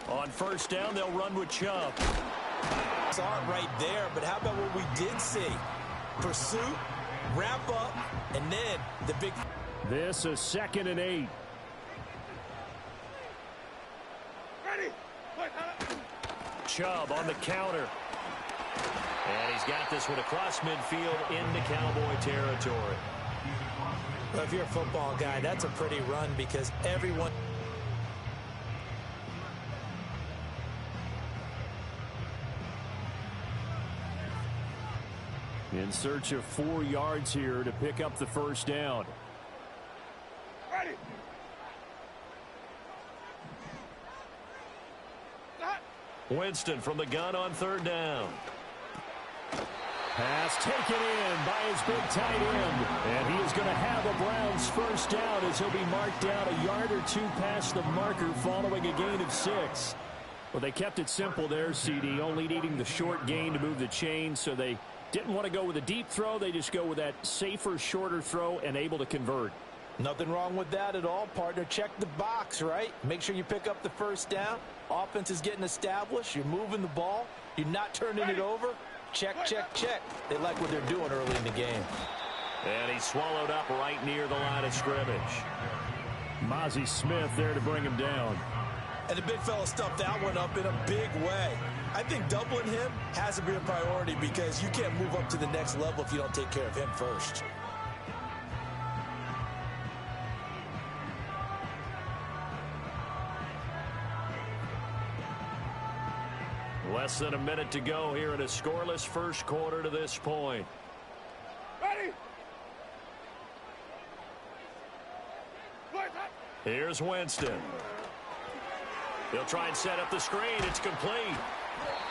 On first down, they'll run with Chubb. Saw it right there, but how about what we did see? Pursuit, wrap up, and then the big... This is 2nd and 8. Chubb on the counter. And he's got this one across midfield into Cowboy territory. Well, if you're a football guy, that's a pretty run because everyone... In search of 4 yards here to pick up the first down. Winston from the gun on 3rd down. Pass taken in by his big tight end. And he is going to have a Browns first down as he'll be marked down a yard or 2 past the marker following a gain of 6. Well, they kept it simple there, CD, only needing the short gain to move the chain, so they didn't want to go with a deep throw. They just go with that safer, shorter throw and able to convert. Nothing wrong with that at all, partner. Check the box, right? Make sure you pick up the first down. Offense is getting established. You're moving the ball. You're not turning it over. Check, check, check. They like what they're doing early in the game. And he's swallowed up right near the line of scrimmage. Mozzie Smith there to bring him down. And the big fella stuffed that one up in a big way. I think doubling him has to be a priority because you can't move up to the next level if you don't take care of him first. Less than a minute to go here in a scoreless first quarter to this point. Ready? Here's Winston. He'll try and set up the screen. It's complete.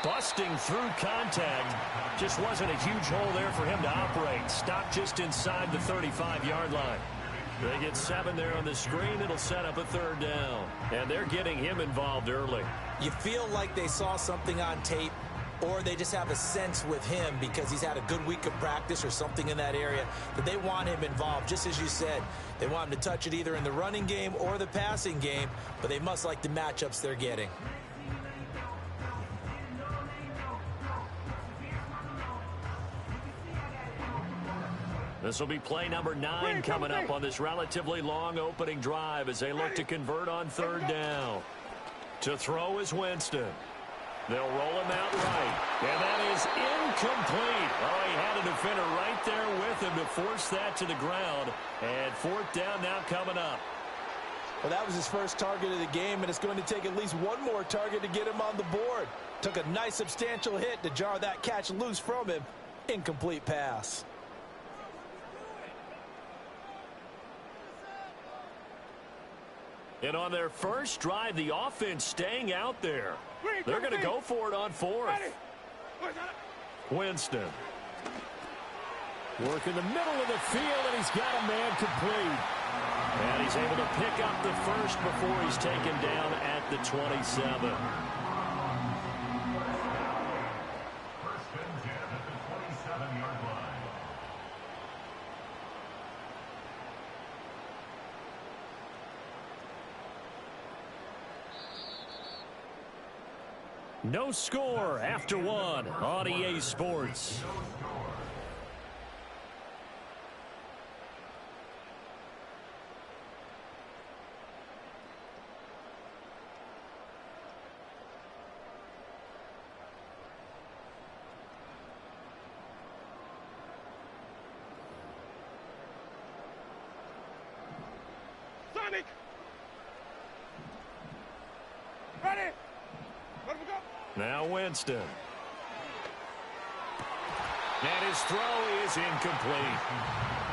Busting through contact. Just wasn't a huge hole there for him to operate. Stopped just inside the 35-yard line. They get 7 there on the screen. It'll set up a 3rd down. And they're getting him involved early. You feel like they saw something on tape, or they just have a sense with him because he's had a good week of practice or something in that area that they want him involved. Just as you said, they want him to touch it either in the running game or the passing game, but they must like the matchups they're getting. This will be play number 9 coming up on this relatively long opening drive as they look to convert on 3rd down. To throw is Winston. They'll roll him out right. And that is incomplete. Oh, he had a defender right there with him to force that to the ground. And 4th down now coming up. Well, that was his first target of the game, and it's going to take at least one more target to get him on the board. Took a nice substantial hit to jar that catch loose from him. Incomplete pass. And on their first drive, the offense staying out there. They're going to go for it on 4th. Winston. Work in the middle of the field, and he's got a man complete. And he's able to pick up the first before he's taken down at the 27. No score after 1 on EA Sports. Sonic! Ready? Let him go. Now Winston. And his throw is incomplete.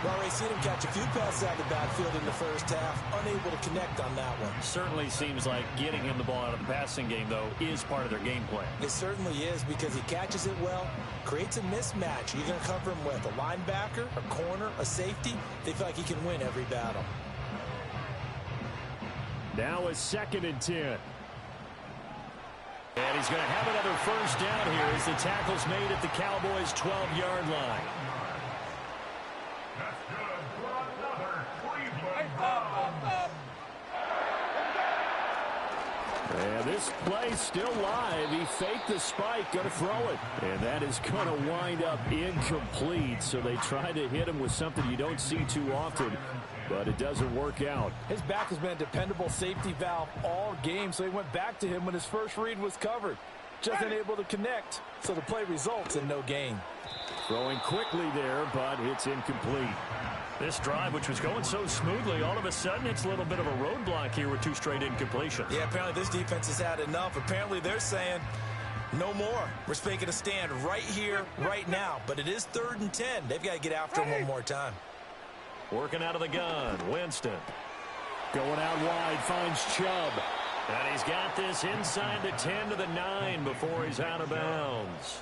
Well, we've seen him catch a few passes out of the backfield in the first half, unable to connect on that one. Certainly seems like getting him the ball out of the passing game, though, is part of their game plan. It certainly is because he catches it well, creates a mismatch. You're going to cover him with a linebacker, a corner, a safety. They feel like he can win every battle. Now a 2nd and 10. And he's going to have another first down here as the tackle's made at the Cowboys' 12-yard line. That's good for another Cleveland. And this play's still live. He faked the spike, going to throw it. And that is going to wind up incomplete. So they try to hit him with something you don't see too often, but it doesn't work out. His back has been a dependable safety valve all game, so he went back to him when his first read was covered. Just unable to connect, so the play results in no gain. Throwing quickly there, but it's incomplete. This drive, which was going so smoothly, all of a sudden it's a little bit of a roadblock here with 2 straight incompletions. Yeah, apparently this defense has had enough. Apparently they're saying no more. We're making a stand right here, right now. But it is 3rd and 10. They've got to get after him one more time. Working out of the gun, Winston. Going out wide, finds Chubb. And he's got this inside the 10 to the 9 before he's out of bounds.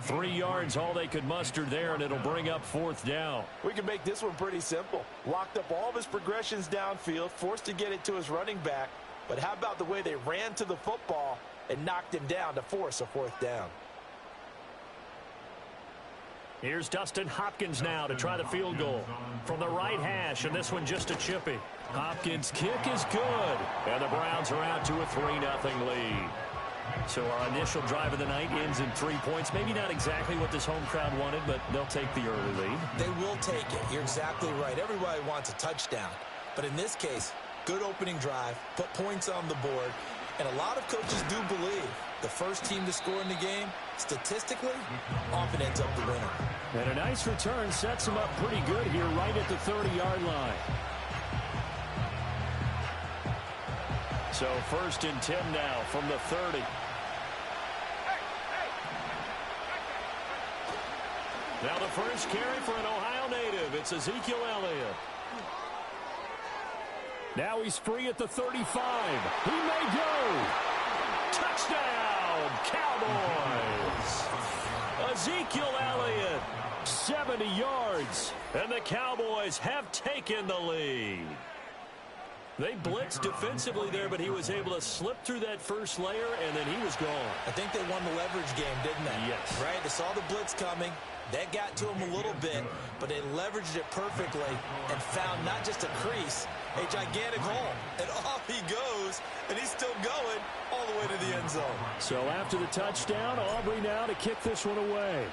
3 yards, all they could muster there, and it'll bring up 4th down. We can make this one pretty simple. Locked up all of his progressions downfield, forced to get it to his running back. But how about the way they ran to the football and knocked him down to force a 4th down? Here's Dustin Hopkins now to try the field goal from the right hash, and this one just a chippy. Hopkins' kick is good, and the Browns are out to a 3-0 lead. So our initial drive of the night ends in 3 points. Maybe not exactly what this home crowd wanted, but they'll take the early lead. They will take it. You're exactly right. Everybody wants a touchdown. But in this case, good opening drive, put points on the board, and a lot of coaches do believe the first team to score in the game, statistically, often ends up the winner. And a nice return sets him up pretty good here right at the 30-yard line. So 1st and 10 now from the 30. Now the first carry for an Ohio native. It's Ezekiel Elliott. Now he's free at the 35. He may go. Touchdown, Cowboys. Ezekiel Elliott, 70 yards. and the Cowboys have taken the lead. They blitzed defensively there, but he was able to slip through that first layer, and then he was gone. I think they won the leverage game, didn't they? Yes. Right? They saw the blitz coming. That got to him a little bit, but they leveraged it perfectly and found not just a crease, a gigantic hole. And off he goes, and he's still going all the way to the end zone. So after the touchdown, Aubrey now to kick this one away.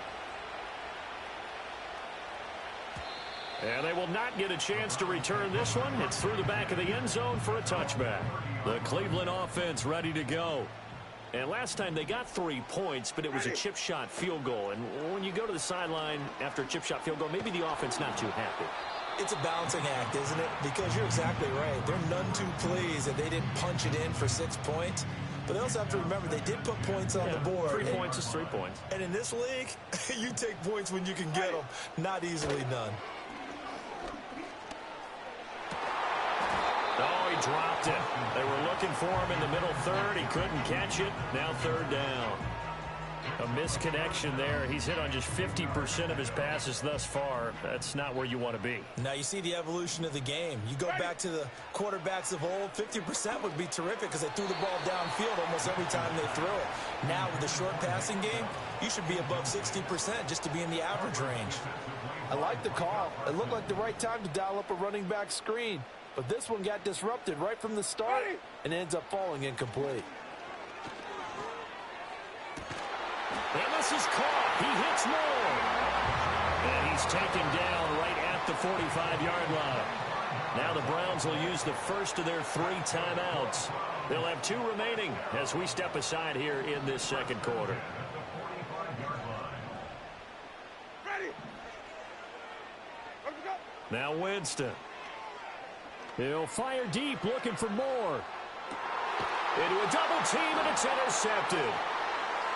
And they will not get a chance to return this one. It's through the back of the end zone for a touchback. The Cleveland offense ready to go. And last time they got 3 points, but it was a chip shot field goal. And when you go to the sideline after a chip shot field goal, maybe the offense not too happy. It's a balancing act, isn't it? Because you're exactly right. They're none too pleased that they didn't punch it in for 6 points. But they also have to remember they did put points on the board. 3 points is 3 points. And in this league, you take points when you can get them. Not easily done. Oh, he dropped it. They were looking for him in the middle third. He couldn't catch it. Now 3rd down. A misconnection there. He's hit on just 50% of his passes thus far. That's not where you want to be. Now you see the evolution of the game. You go back to the quarterbacks of old, 50% would be terrific because they threw the ball downfield almost every time they threw it. Now with the short passing game, you should be above 60% just to be in the average range. I like the call. It looked like the right time to dial up a running back screen. But this one got disrupted right from the start and ends up falling incomplete. And this is caught. He hits more. And he's taken down right at the 45-yard line. Now the Browns will use the first of their 3 timeouts. They'll have 2 remaining as we step aside here in this second quarter. Ready. Let's go. Now Winston. He'll fire deep, looking for more. Into a double team, and it's intercepted.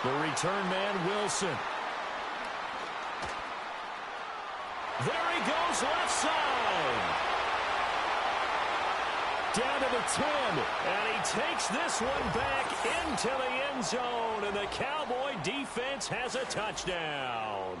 The return man, Wilson. There he goes, left side. Down to the 10. And he takes this one back into the end zone, and the Cowboy defense has a touchdown.